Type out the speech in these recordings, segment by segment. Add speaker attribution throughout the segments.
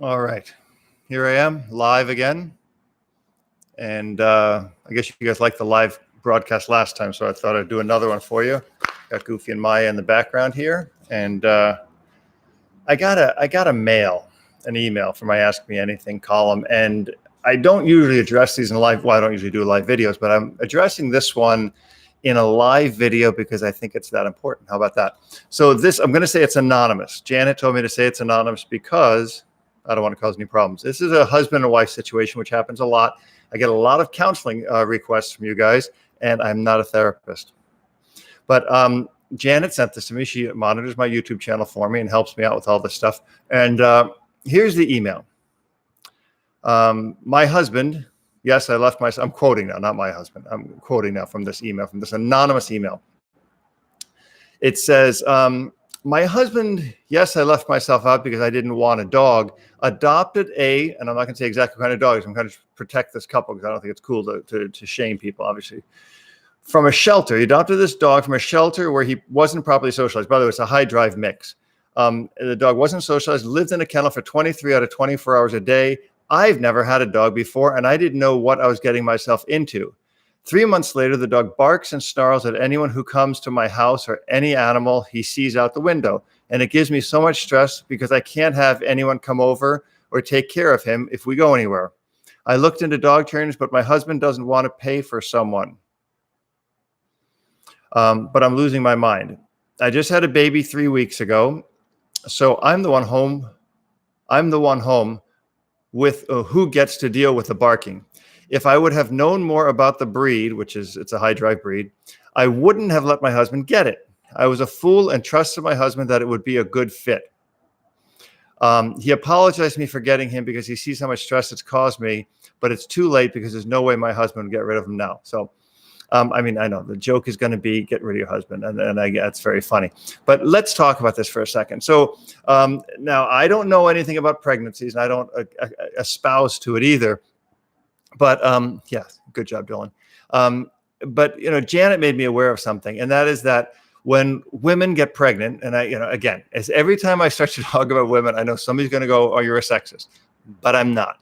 Speaker 1: All right, here I am live again. And I guess you guys liked the live broadcast last time, so I thought I'd do another one for you. Got Goofy and Maya in the background here. And I got an email from my Ask Me Anything column. And I don't usually address these in live. Well, I don't usually do live videos, but I'm addressing this one in a live video because I think it's that important. How about that? So this, I'm going to say it's anonymous. Janet told me to say it's anonymous because I don't want to cause any problems. This is a husband and wife situation, which happens a lot. I get a lot of counseling requests from you guys, and I'm not a therapist. But Janet sent this to me. She monitors my YouTube channel for me and helps me out with all this stuff. And here's the email. My husband, yes, I left myself. I'm quoting now, not my husband. I'm quoting now from this email, from this anonymous email. It says, my husband, yes, I left myself out because I didn't want a dog, adopted and I'm not going to say exactly what kind of dog, I'm going to protect this couple because I don't think it's cool to shame people, obviously. From a shelter. He adopted this dog from a shelter where he wasn't properly socialized. By the way, it's a high drive mix. The dog wasn't socialized, lived in a kennel for 23 out of 24 hours a day. I've never had a dog before, and I didn't know what I was getting myself into. 3 months later, the dog barks and snarls at anyone who comes to my house or any animal he sees out the window. And it gives me so much stress because I can't have anyone come over or take care of him if we go anywhere. I looked into dog trainers, but my husband doesn't want to pay for someone. But I'm losing my mind. I just had a baby 3 weeks ago. So I'm the one home. I'm the one home with who gets to deal with the barking. If I would have known more about the breed, it's a high drive breed, I wouldn't have let my husband get it. I was a fool and trusted my husband that it would be a good fit. He apologized to me for getting him because he sees how much stress it's caused me, but it's too late because there's no way my husband would get rid of him now. So, I mean, I know the joke is going to be get rid of your husband, and that's very funny. But let's talk about this for a second. So now I don't know anything about pregnancies, and I don't espouse to it either. But yeah, good job, Dylan. But Janet made me aware of something, and that is that when women get pregnant, and again, as every time I start to talk about women, I know somebody's going to go, "Oh, you're a sexist," but I'm not.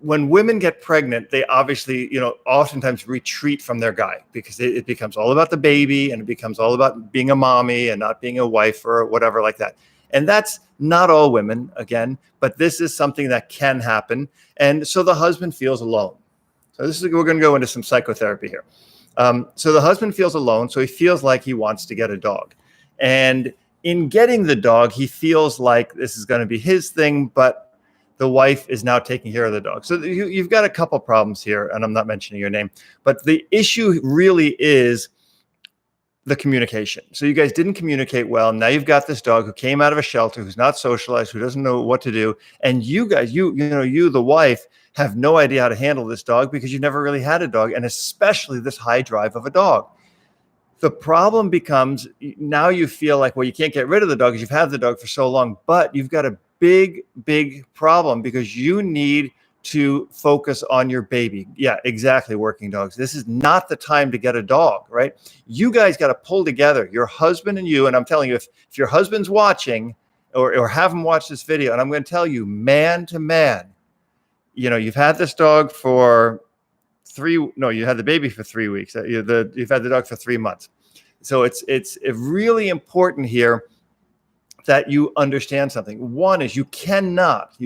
Speaker 1: When women get pregnant, they obviously, oftentimes retreat from their guy because it becomes all about the baby, and it becomes all about being a mommy and not being a wife or whatever like that. And that's not all women, again, but this is something that can happen. And so the husband feels alone. So we're going to go into some psychotherapy here. So the husband feels alone. So he feels like he wants to get a dog. And in getting the dog, he feels like this is going to be his thing, but the wife is now taking care of the dog. So you've got a couple problems here, and I'm not mentioning your name, but the issue really is the communication. So you guys didn't communicate well. Now you've got this dog who came out of a shelter, who's not socialized, who doesn't know what to do. And you guys, the wife, have no idea how to handle this dog because you never really had a dog, and especially this high drive of a dog. The problem becomes now you feel like, well, you can't get rid of the dog because you've had the dog for so long, but you've got a big problem because you need to focus on your baby. Yeah, exactly. Working dogs. This is not the time to get a dog, right? You guys got to pull together, your husband and you. And I'm telling you, if your husband's watching or have him watch this video, and I'm going to tell you, man to man, you've had this dog for you had the baby for 3 weeks. You've had the dog for 3 months. So it's really important here that you understand something. One is you cannot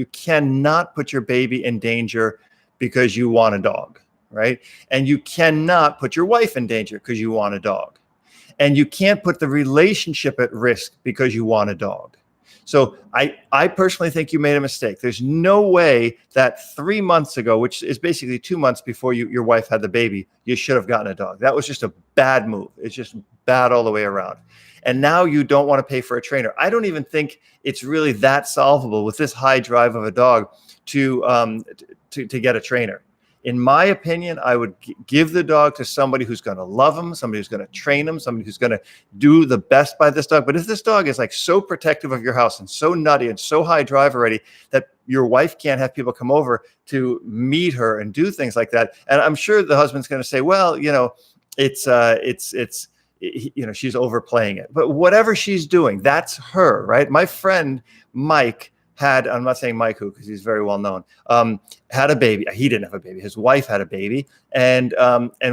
Speaker 1: put your baby in danger because you want a dog, right? And you cannot put your wife in danger because you want a dog. And you can't put the relationship at risk because you want a dog. So I personally think you made a mistake. There's no way that 3 months ago, which is basically 2 months before your wife had the baby, you should have gotten a dog. That was just a bad move. It's just bad all the way around. And now you don't want to pay for a trainer. I don't even think it's really that solvable with this high drive of a dog to get a trainer. In my opinion, I would give the dog to somebody who's going to love him, somebody who's going to train him, somebody who's going to do the best by this dog. But if this dog is like so protective of your house and so nutty and so high drive already that your wife can't have people come over to meet her and do things like that, and I'm sure the husband's going to say, well, it's she's overplaying it. But whatever she's doing, that's her, right? My friend Mike had, I'm not saying Mike who, because he's very well known, had a baby. He didn't have a baby. His wife had a baby, and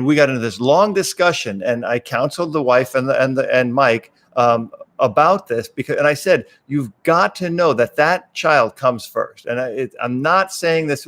Speaker 1: we got into this long discussion, and I counseled the wife and Mike about this, and I said, you've got to know that child comes first. And I'm not saying this,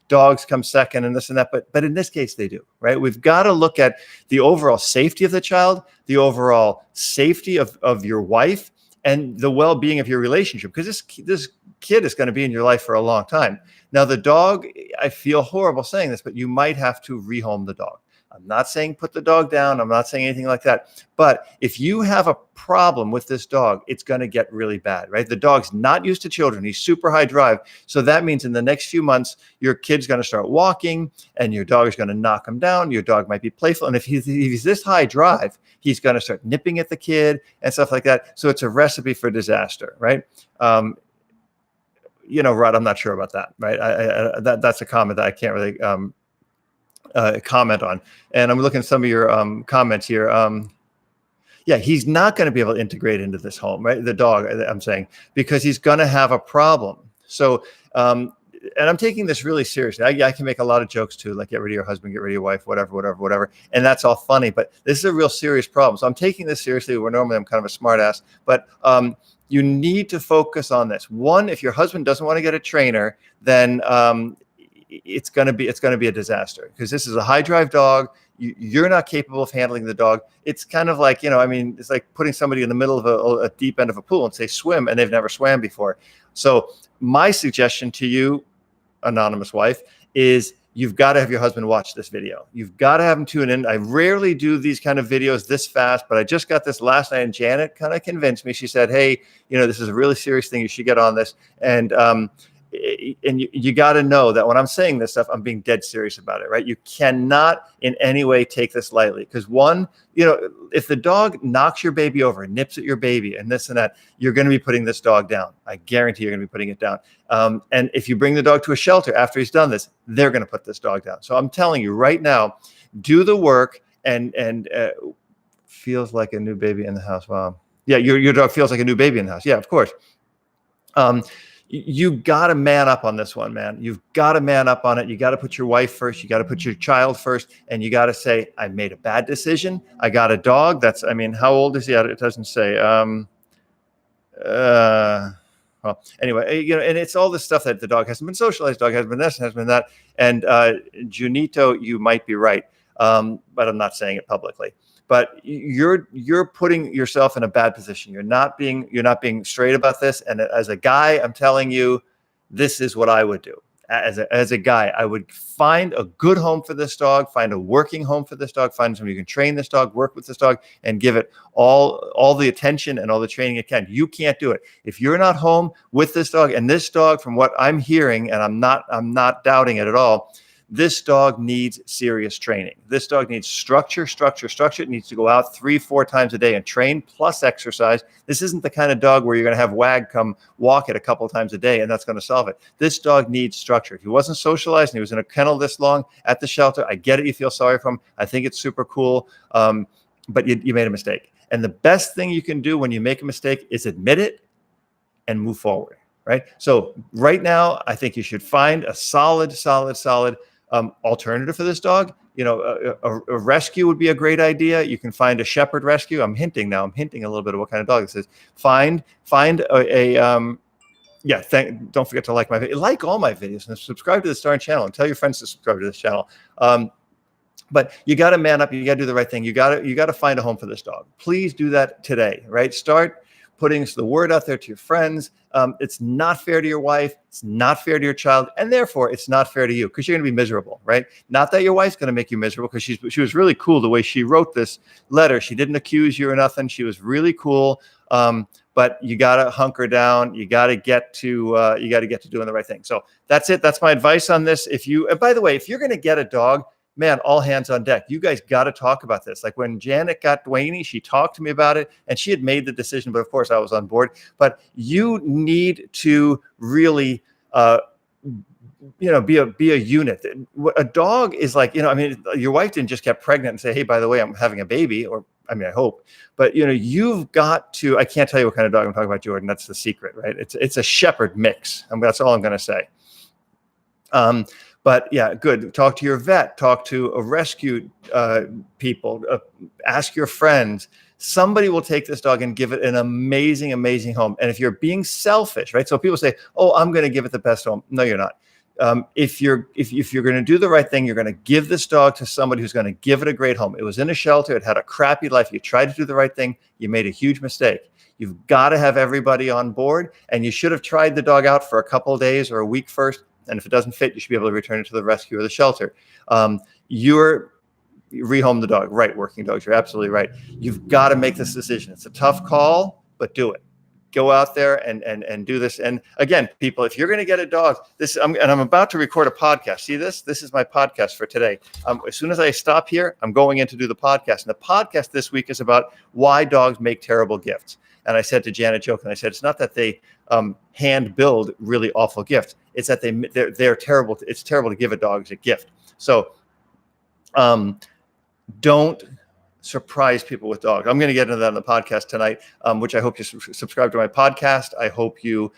Speaker 1: dogs come second and this and that, but in this case they do, right? We've got to look at the overall safety of the child, the overall safety of your wife, and the well-being of your relationship, because this kid is going to be in your life for a long time. Now, the dog, I feel horrible saying this, but you might have to rehome the dog. I'm not saying put the dog down. I'm not saying anything like that. But if you have a problem with this dog, it's going to get really bad, right? The dog's not used to children. He's super high drive. So that means in the next few months, your kid's going to start walking and your dog is going to knock him down. Your dog might be playful. And if he's this high drive, he's going to start nipping at the kid and stuff like that. So it's a recipe for disaster, right? Rod, I'm not sure about that, right? That's a comment that I can't really comment on. And I'm looking at some of your comments here. Yeah, he's not going to be able to integrate into this home, right? The dog, I'm saying, because he's going to have a problem. So, and I'm taking this really seriously. I can make a lot of jokes too, like get rid of your husband, get rid of your wife, whatever. And that's all funny, but this is a real serious problem. So I'm taking this seriously, where normally I'm kind of a smart ass, but you need to focus on this. One, if your husband doesn't want to get a trainer, then it's going to be a disaster, because this is a high drive dog. You're not capable of handling the dog. It's kind of like, it's like putting somebody in the middle of a deep end of a pool and say swim, and they've never swam before. So my suggestion to you, anonymous wife, is you've got to have your husband watch this video. You've got to have him tune in. I rarely do these kind of videos this fast, but I just got this last night, and Janet kind of convinced me. She said, hey, this is a really serious thing. You should get on this. And you got to know that when I'm saying this stuff, I'm being dead serious about it, right? You cannot in any way take this lightly, because one, if the dog knocks your baby over and nips at your baby and this and that, you're going to be putting this dog down. I guarantee you're going to be putting it down. And if you bring the dog to a shelter after he's done this, they're going to put this dog down. So I'm telling you right now, do the work and feels like a new baby in the house. Wow. Yeah, your dog feels like a new baby in the house. Yeah, of course. You got to man up on this one, man. You've got to man up on it. You got to put your wife first. You got to put your child first. And you got to say, I made a bad decision. I got a dog. How old is he? It doesn't say. Well, anyway, and it's all this stuff that the dog hasn't been socialized. Dog hasn't been this, hasn't been that. And Junito, you might be right. But I'm not saying it publicly. But you're putting yourself in a bad position. You're not being straight about this. And as a guy, I'm telling you, this is what I would do. As a guy, I would find a good home for this dog, find a working home for this dog, find somebody who can train this dog, work with this dog, and give it all the attention and all the training it can. You can't do it if you're not home with this dog. And this dog, from what I'm hearing, and I'm not doubting it at all, this dog needs serious training. This dog needs structure. It needs to go out 3-4 times a day and train, plus exercise. This isn't the kind of dog where you're going to have WAG come walk it a couple of times a day and that's going to solve it. This dog needs structure. If he wasn't socialized and he was in a kennel this long at the shelter, I get it. You feel sorry for him. I think it's super cool. But you made a mistake. And the best thing you can do when you make a mistake is admit it and move forward, right? So right now, I think you should find a solid alternative for this dog. A rescue would be a great idea. You can find a shepherd rescue. I'm hinting a little bit of what kind of dog this is. Find don't forget to like all my videos and subscribe to the Star channel and tell your friends to subscribe to this channel. But you got to man up. You got to do the right thing. You got to find a home for this dog. Please do that today, right? Start putting the word out there to your friends. It's not fair to your wife. It's not fair to your child. And therefore, it's not fair to you, because you're going to be miserable, right? Not that your wife's going to make you miserable, because she was really cool the way she wrote this letter. She didn't accuse you or nothing. She was really cool. But you got to hunker down. You got to get to doing the right thing. So that's it. That's my advice on this. And by the way, if you're going to get a dog, man, all hands on deck. You guys got to talk about this. Like when Janet got Dwayne, she talked to me about it and she had made the decision, but of course I was on board. But you need to really be a unit. A dog is like, I mean, your wife didn't just get pregnant and say, hey, by the way, I'm having a baby, or I mean, I hope, but you've got to, I can't tell you what kind of dog I'm talking about, Jordan. That's the secret, right? It's a shepherd mix. I mean, that's all I'm going to say. But yeah, good. Talk to your vet, talk to a rescue people, ask your friends. Somebody will take this dog and give it an amazing, amazing home. And if you're being selfish, right? So people say, oh, I'm going to give it the best home. No, you're not. If you're going to do the right thing, you're going to give this dog to somebody who's going to give it a great home. It was in a shelter. It had a crappy life. You tried to do the right thing. You made a huge mistake. You've got to have everybody on board, and you should have tried the dog out for a couple of days or a week first. And if it doesn't fit, you should be able to return it to the rescue or the shelter. You're rehome the dog, right? Working dogs. You're absolutely right. You've got to make this decision. It's a tough call, but do it. Go out there and do this. And again, people, if you're going to get a dog, I'm about to record a podcast. See this? This is my podcast for today. As soon as I stop here, I'm going in to do the podcast. And the podcast this week is about why dogs make terrible gifts. And I said to Janet Joke, and I said, it's not that they hand build really awful gifts. It's that they're terrible. It's terrible to give a dog as a gift. So don't surprise people with dogs. I'm going to get into that on the podcast tonight, which I hope you subscribe to my podcast. I hope you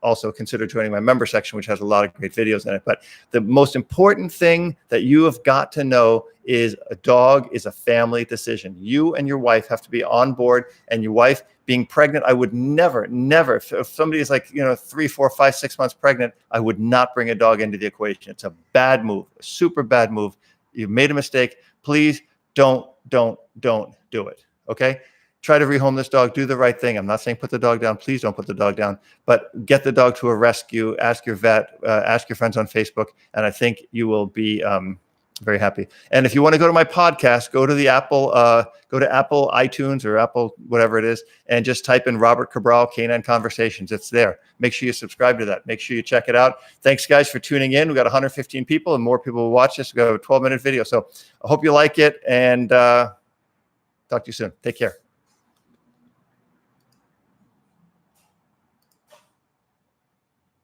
Speaker 1: also consider joining my member section, which has a lot of great videos in it. But the most important thing that you have got to know is a dog is a family decision. You and your wife have to be on board, and your wife being pregnant, I would never, if somebody is like, 3, 4, 5, 6 months pregnant, I would not bring a dog into the equation. It's a bad move, a super bad move. You've made a mistake. Please don't do it. Okay. Try to rehome this dog, do the right thing. I'm not saying put the dog down. Please don't put the dog down, but get the dog to a rescue, ask your vet, ask your friends on Facebook. And I think you will be very happy. And if you want to go to my podcast, go to the Apple iTunes or Apple, whatever it is, and just type in Robert Cabral, Canine Conversations. It's there. Make sure you subscribe to that. Make sure you check it out. Thanks, guys, for tuning in. We got 115 people, and more people will watch this. We got a 12-minute video. So I hope you like it, and talk to you soon. Take care.